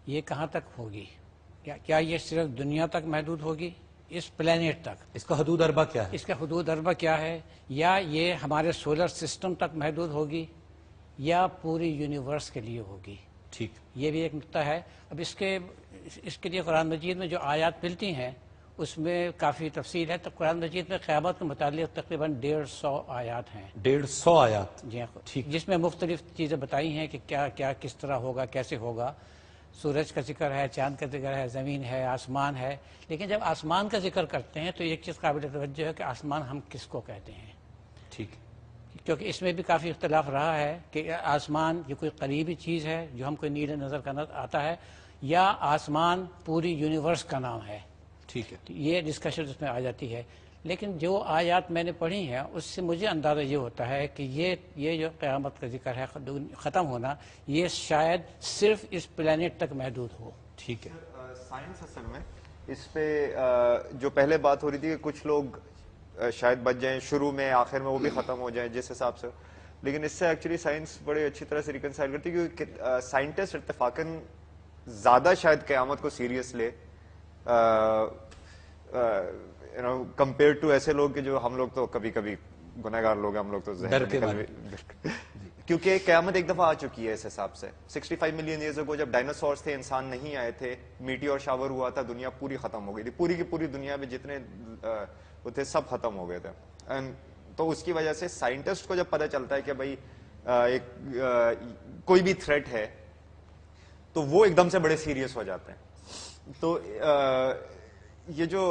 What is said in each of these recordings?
یہ کہاں تک ہوگی؟ کیا یہ صرف دنیا تک محدود ہوگی، اس پلانٹ تک؟ اس کا حدود اربہ کیا ہے؟ اس کا حدود اربہ کیا ہے؟ یا یہ ہمارے سولر سسٹم تک محدود ہوگی یا پوری یونیورس کے لیے ہوگی؟ ٹھیک، یہ بھی ایک نقطہ ہے۔ اب اس کے لیے قرآن مجید میں جو آیات ملتی ہیں اس میں کافی تفصیل ہے۔ تو قرآن مجید میں قیامت کے متعلق تقریباً 150 آیات ہیں۔ 150 آیات، جی ہاں، ٹھیک، جس میں مختلف چیزیں بتائی ہیں کہ کیا کیا کس طرح ہوگا، کیسے ہوگا۔ سورج کا ذکر ہے، چاند کا ذکر ہے، زمین ہے، آسمان ہے۔ لیکن جب آسمان کا ذکر کرتے ہیں تو ایک چیز قابل توجہ ہے کہ آسمان ہم کس کو کہتے ہیں، ٹھیک، کیونکہ اس میں بھی کافی اختلاف رہا ہے کہ آسمان یہ کوئی قریبی چیز ہے جو ہم کو نیلے نظر کا آتا ہے، یا آسمان پوری یونیورس کا نام ہے۔ ٹھیک ہے، یہ ڈسکشن اس میں آ جاتی ہے۔ لیکن جو آیات میں نے پڑھی ہیں اس سے مجھے اندازہ یہ ہوتا ہے کہ یہ جو قیامت کا ذکر ہے ختم ہونا، یہ شاید صرف اس پلانٹ تک محدود ہو۔ ٹھیک ہے۔ سائنس اصل میں اس پہ جو پہلے بات ہو رہی تھی کہ کچھ لوگ شاید بچ جائیں شروع میں، آخر میں وہ بھی ختم ہو جائیں جس حساب سے، لیکن اس سے ایکچولی سائنس بڑے اچھی طرح سے ریکنسائل کرتی ہے، کیونکہ سائنٹسٹ اتفاقاً زیادہ شاید قیامت کو سیریس لے کمپیئر ٹو ایسے لوگ کہ جو ہم لوگ تو کبھی کبھی گنہگار لوگ ہیں، ہم لوگ تو کیونکہ قیامت ایک دفعہ آ چکی ہے اس حساب سے۔ 65 ملین ایئرز اگو جب ڈائناسورس تھے، انسان نہیں آئے تھے، میٹیور شاور ہوا تھا، دنیا پوری ختم ہو گئی تھی، پوری کی پوری دنیا میں جتنے وہ تھے سب ختم ہو گئے تھے۔ تو اس کی وجہ سے سائنٹسٹ کو جب پتہ چلتا ہے کہ بھائی کوئی بھی تھریٹ ہے تو وہ ایک دم سے بڑے سیریس ہو جاتے ہیں۔ تو یہ جو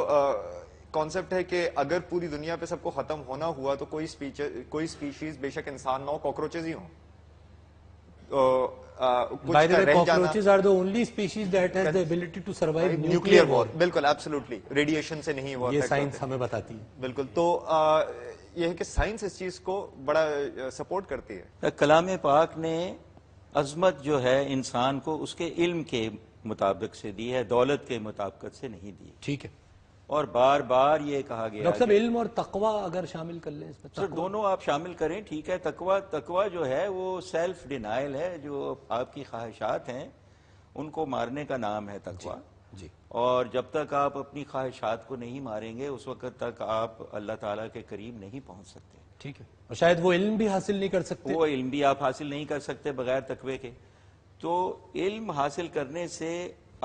کانسیپٹ ہے کہ اگر پوری دنیا پہ سب کو ختم ہونا ہوا تو کوئی اسپیشیز، بے شک انسان نہ ہو، کاکروچز ہی ہوں، By the way, cockroaches are the only species that has the ability to survive nuclear war. بالکل ایبسولوٹلی، ریڈیشن سے نہیں ہوا، یہ سائنس ہمیں بتاتی ہے۔ بالکل۔ تو یہ ہے کہ سائنس اس چیز کو بڑا سپورٹ کرتی ہے۔ کلام پاک نے عظمت جو ہے انسان کو اس کے علم کے مطابق سے دی ہے، دولت کے مطابقت سے نہیں دی۔ ٹھیک ہے، اور بار بار یہ کہا گیا ڈاکٹر صاحب علم اور تقوی اگر شامل کر لیں اس میں؟ سر دونوں آپ شامل کریں، ٹھیک ہے۔ تقوی جو ہے وہ سیلف ڈینائل ہے، جو آپ کی خواہشات ہیں ان کو مارنے کا نام ہے تقوی۔ جی، اور جب تک آپ اپنی خواہشات کو نہیں ماریں گے اس وقت تک آپ اللہ تعالیٰ کے قریب نہیں پہنچ سکتے۔ ٹھیک ہے، اور شاید وہ علم بھی حاصل نہیں کر سکتے۔ وہ علم بھی آپ حاصل نہیں کر سکتے بغیر تقوی کے۔ تو علم حاصل کرنے سے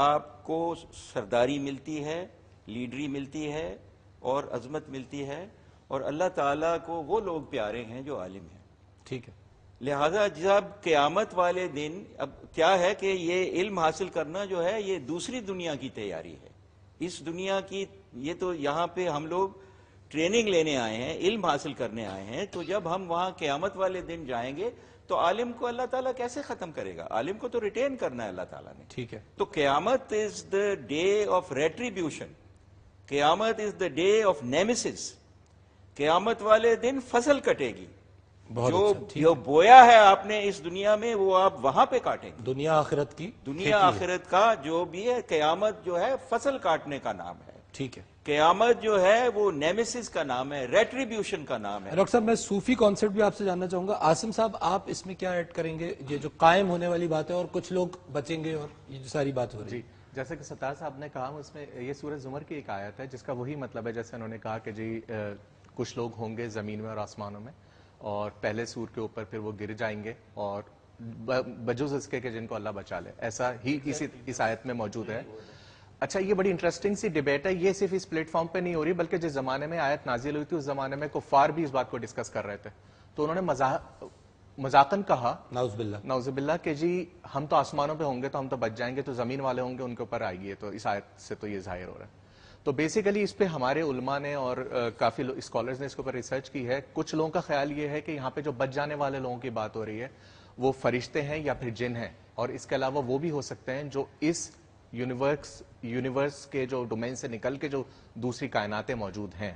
آپ کو سرداری ملتی ہے، لیڈری ملتی ہے اور عظمت ملتی ہے، اور اللہ تعالیٰ کو وہ لوگ پیارے ہیں جو عالم ہیں۔ ٹھیک ہے، لہذا جب قیامت والے دن، اب کیا ہے کہ یہ علم حاصل کرنا جو ہے یہ دوسری دنیا کی تیاری ہے۔ اس دنیا کی یہ تو یہاں پہ ہم لوگ ٹریننگ لینے آئے ہیں، علم حاصل کرنے آئے ہیں، تو جب ہم وہاں قیامت والے دن جائیں گے تو عالم کو اللہ تعالیٰ کیسے ختم کرے گا؟ عالم کو تو ریٹین کرنا ہے اللہ تعالیٰ نے۔ ٹھیک ہے، تو قیامت از دا ڈے آف ریٹریبیوشن، قیامت از دا ڈے آف نیمیسس۔ قیامت والے دن فصل کٹے گی، جو بویا ہے آپ نے اس دنیا میں وہ آپ وہاں پہ کاٹیں گے۔ دنیا آخرت کی دنیا آخرت کا جو بھی ہے، قیامت جو ہے فصل کاٹنے کا نام ہے۔ ٹھیک ہے، قیامت جو ہے وہ نیمیسس کا نام ہے، ریٹریبیوشن کا نام ہے۔ ڈاکٹر صاحب میں صوفی کانسیپٹ بھی آپ سے جاننا چاہوں گا۔ عاصم صاحب آپ اس میں کیا ایڈ کریں گے؟ یہ جو قائم ہونے والی بات ہے اور کچھ لوگ بچیں گے اور یہ جو ساری بات ہو رہی ہے۔ جی، جیسے کہ ستار صاحب نے کہا، اس میں یہ سورہ زمر کی ایک آیت ہے جس کا وہی مطلب ہے، جیسے انہوں نے کہا کہ جی کچھ لوگ ہوں گے زمین میں اور آسمانوں میں، اور پہلے سور کے اوپر پھر وہ گر جائیں گے، اور بجز اس کے کہ جن کو اللہ بچا لے، ایسا ہی اس آیت میں موجود ہے۔ اچھا، یہ بڑی انٹرسٹنگ سی ڈیبیٹ ہے، یہ صرف اس پلیٹ فارم پہ نہیں ہو رہی بلکہ جس زمانے میں آیت نازل ہوئی تھی اس زمانے میں کفار بھی اس بات کو ڈسکس کر رہے تھے، تو انہوں نے مذاقن کہا، نعوذ باللہ، کہ جی ہم تو آسمانوں پہ ہوں گے تو ہم تو بچ جائیں گے، تو زمین والے ہوں گے ان کے اوپر آئے گی، تو اس آیت سے تو یہ ظاہر ہو رہا ہے۔ تو بیسیکلی اس پہ ہمارے علماء نے اور کافی اسکالرز نے اس کے اوپر ریسرچ کی ہے۔ کچھ لوگوں کا خیال یہ ہے کہ یہاں پہ جو بچ جانے والے لوگوں کی بات ہو رہی ہے وہ فرشتے ہیں یا پھر جن ہیں، اور اس کے علاوہ وہ بھی ہو سکتے ہیں جو اس یونیورس کے جو ڈومین سے نکل کے جو دوسری کائناتیں موجود ہیں،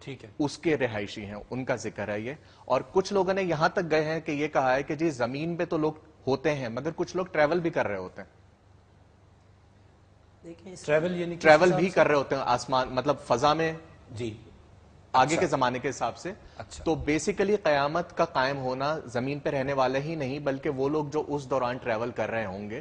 ٹھیک ہے، اس کے رہائشی ہیں، ان کا ذکر ہے یہ۔ اور کچھ لوگوں نے یہاں تک گئے ہیں کہ یہ کہا ہے کہ جی زمین پہ تو لوگ ہوتے ہیں مگر کچھ لوگ ٹریول بھی کر رہے ہوتے ہیں، ٹریول بھی کر رہے ہوتے ہیں آسمان، مطلب فضا میں، جی آگے کے زمانے کے حساب سے۔ تو بیسیکلی قیامت کا قائم ہونا زمین پہ رہنے والے ہی نہیں بلکہ وہ لوگ جو اس دوران ٹریول کر رہے ہوں گے،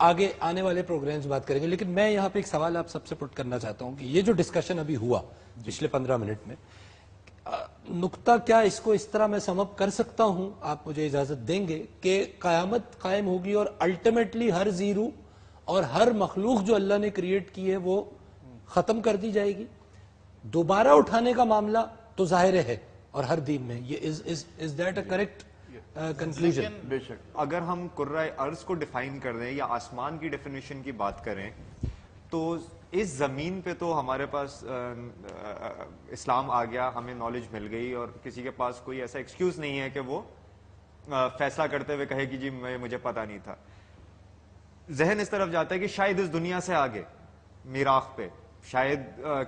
آگے آنے والے پروگرامز بات کریں گے، لیکن میں یہاں پہ ایک سوال آپ سب سے پٹ کرنا چاہتا ہوں کہ یہ جو ڈسکشن ابھی ہوا پچھلے 15 منٹ میں، نقطہ کیا اس کو اس طرح میں سم اپ کر سکتا ہوں، آپ مجھے اجازت دیں گے، کہ قیامت قائم ہوگی اور الٹیمیٹلی ہر زیرو اور ہر مخلوق جو اللہ نے کریٹ کی ہے وہ ختم کر دی جائے گی. دوبارہ اٹھانے کا معاملہ تو ظاہر ہے اور ہر دین میں، یہ is that a correct conclusion? بے شک. اگر ہم کرۂ ارض کو ڈیفائن کر دیں یا آسمان کی ڈیفینیشن کی بات کریں تو اس زمین پہ تو ہمارے پاس اسلام آ گیا، ہمیں نالج مل گئی، اور کسی کے پاس کوئی ایسا ایکسکیوز نہیں ہے کہ وہ فیصلہ کرتے ہوئے کہے کہ جی مجھے پتا نہیں تھا. ذہن اس طرف جاتا ہے کہ شاید اس دنیا سے آگے میراث پہ شاید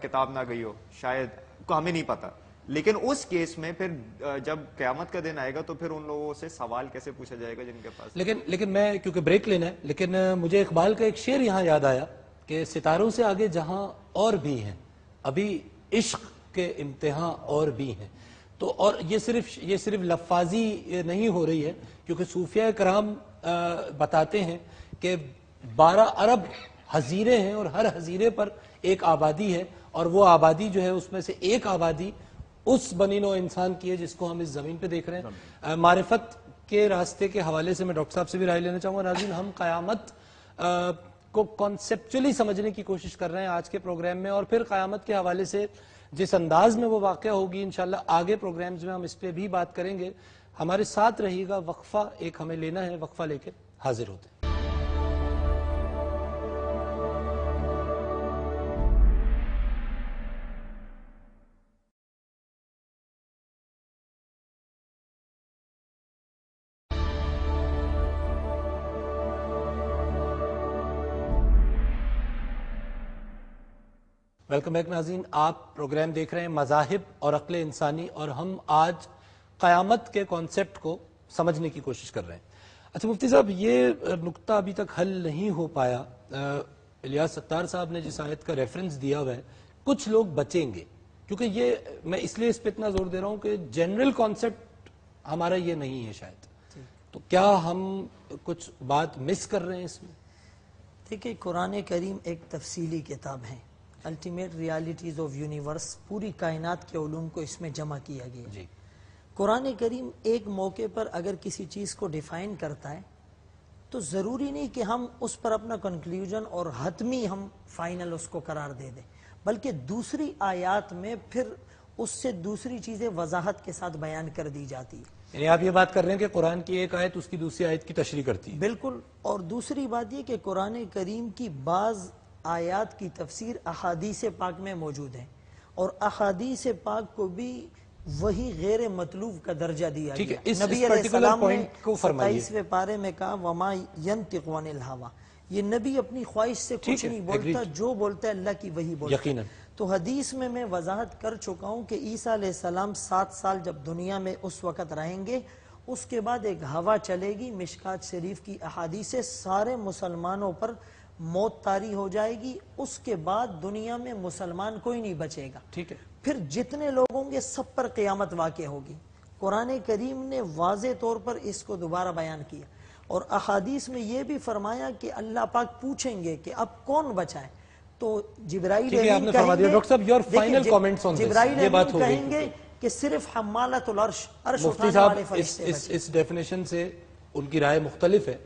کتاب نہ گئی ہو، شاید کو ہمیں نہیں پتا. لیکن اس کیس میں پھر جب قیامت کا دن آئے گا تو پھر ان لوگوں سے سوال کیسے پوچھا جائے گا جن کے پاس؟ لیکن میں کیونکہ بریک لینا ہے، لیکن مجھے اقبال کا ایک شعر یہاں یاد آیا کہ ستاروں سے آگے جہاں اور بھی ہیں، ابھی عشق کے امتحان اور بھی ہیں. تو اور یہ صرف لفاظی نہیں ہو رہی ہے، کیونکہ صوفیہ کرام بتاتے ہیں کہ 12 ارب حزیرے ہیں اور ہر حزیرے پر ایک آبادی ہے، اور وہ آبادی جو ہے اس میں سے ایک آبادی اس بنی نوع انسان کی ہے جس کو ہم اس زمین پہ دیکھ رہے ہیں. معرفت کے راستے کے حوالے سے میں ڈاکٹر صاحب سے بھی رائے لینا چاہوں گا. ناظرین، ہم قیامت کو کانسیپچولی سمجھنے کی کوشش کر رہے ہیں آج کے پروگرام میں، اور پھر قیامت کے حوالے سے جس انداز میں وہ واقعہ ہوگی انشاءاللہ آگے پروگرامز میں ہم اس پہ بھی بات کریں گے. ہمارے ساتھ رہیے گا. وقفہ ایک ہمیں لینا ہے، وقفہ لے کے حاضر ہوتے ہیں. ویلکم بیک ناظرین، آپ پروگرام دیکھ رہے ہیں مذاہب اور عقل انسانی، اور ہم آج قیامت کے کانسیپٹ کو سمجھنے کی کوشش کر رہے ہیں. اچھا مفتی صاحب، یہ نقطہ ابھی تک حل نہیں ہو پایا. الیاس ستار صاحب نے جس آیت کا ریفرنس دیا ہوا ہے، کچھ لوگ بچیں گے، کیونکہ یہ میں اس لیے اس پہ اتنا زور دے رہا ہوں کہ جنرل کانسیپٹ ہمارا یہ نہیں ہے شاید. تو کیا ہم کچھ بات مس کر رہے ہیں اس میں؟ دیکھیں، قرآن کریم ایک تفصیلی کتاب ہے. الٹیمیٹ ریالٹیز آف یونیورس، پوری کائنات کے علوم کو اس میں جمع کیا گیا. جی. قرآن کریم ایک موقع پر اگر کسی چیز کو ڈیفائن کرتا ہے تو ضروری نہیں کہ ہم اس پر اپنا کنکلیوژن اور حتمی ہم فائنل اس کو قرار دے دیں، بلکہ دوسری آیات میں پھر اس سے دوسری چیزیں وضاحت کے ساتھ بیان کر دی جاتی ہے. یعنی آپ یہ بات کر رہے ہیں کہ قرآن کی ایک آیت اس کی دوسری آیت کی تشریح کرتی ہے. بالکل. اور دوسری بات یہ کہ قرآن کریم کی بعض آیات کی تفسیر احادیث پاک میں موجود ہے، اور احادیث پاک کو بھی وہی غیر مطلوب کا درجہ دیا گیا. نبی علیہ السلام نے 27ویں پارے میں کہا وما ينطق عن الهوى، یہ نبی اپنی خواہش سے کچھ نہیں بولتا، جو بولتا ہے اللہ کی وہی بولتا ہے. یقیناً. تو حدیث میں وضاحت کر چکا ہوں کہ عیسیٰ علیہ السلام 7 سال جب دنیا میں اس وقت رہیں گے، اس کے بعد ایک ہوا چلے گی. مشکات شریف کی احادیث سے سارے مسلمانوں پر موت طاری ہو جائے گی. اس کے بعد دنیا میں مسلمان کوئی نہیں بچے گا. ٹھیک ہے. پھر جتنے لوگ ہوں گے سب پر قیامت واقع ہوگی. قرآن کریم نے واضح طور پر اس کو دوبارہ بیان کیا، اور احادیث میں یہ بھی فرمایا کہ اللہ پاک پوچھیں گے کہ اب کون بچائے. تو جبرائیل امین کہیں گے کہ صرف حمالۃ العرش، عرش اٹھانے والے فرشتے بچیں. اس ڈیفینیشن سے ان کی رائے مختلف ہے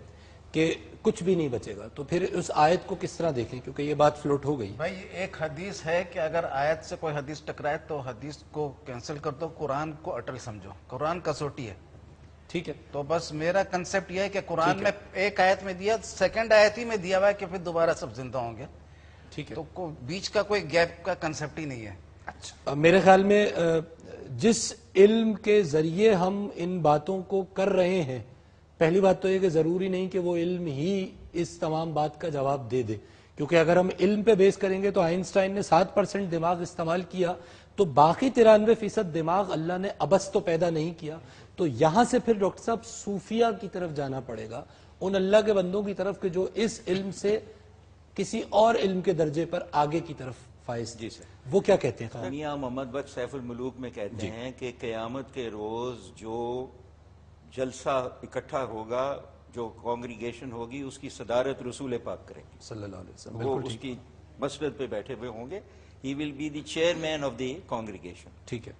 کہ کچھ بھی نہیں بچے گا. تو پھر اس آیت کو کس طرح دیکھیں، کیونکہ یہ بات فلوٹ ہو گئی. بھائی ایک حدیث ہے کہ اگر آیت سے کوئی حدیث ٹکرائے تو حدیث کو کینسل کر دو، قرآن کو اٹل سمجھو. قرآن کسوٹی ہے. ٹھیک ہے. تو بس میرا کنسپٹ یہ ہے کہ قرآن میں ایک آیت میں دیا، سیکنڈ آیت ہی میں دیا ہوا ہے کہ پھر دوبارہ سب زندہ ہوں گے. ٹھیک ہے. تو بیچ کا کوئی گیپ کا کنسپٹ ہی نہیں ہے. اچھا، میرے خیال میں جس علم کے ذریعے ہم ان باتوں کو کر رہے ہیں، پہلی بات تو یہ کہ ضروری نہیں کہ وہ علم ہی اس تمام بات کا جواب دے دے، کیونکہ اگر ہم علم پہ بیس کریں گے تو آئنسٹائن نے 7% دماغ استعمال کیا، تو باقی 93% دماغ اللہ نے ابس تو پیدا نہیں کیا. تو یہاں سے پھر ڈاکٹر صاحب صوفیہ کی طرف جانا پڑے گا، ان اللہ کے بندوں کی طرف کہ جو اس علم سے کسی اور علم کے درجے پر آگے کی طرف فائز. جی سر. وہ کیا کہتے ہیں؟ میاں محمد بخش سیف الملوک میں کہتے ہیں کہ قیامت کے روز جو جلسہ اکٹھا ہوگا جو کانگریگیشن ہوگی اس کی صدارت رسول پاک کریں گے صلی اللہ علیہ وسلم. وہ بالکل اس کی مسجد پہ بیٹھے ہوئے ہوں گے. He will be the chairman of the congregation. ٹھیک ہے.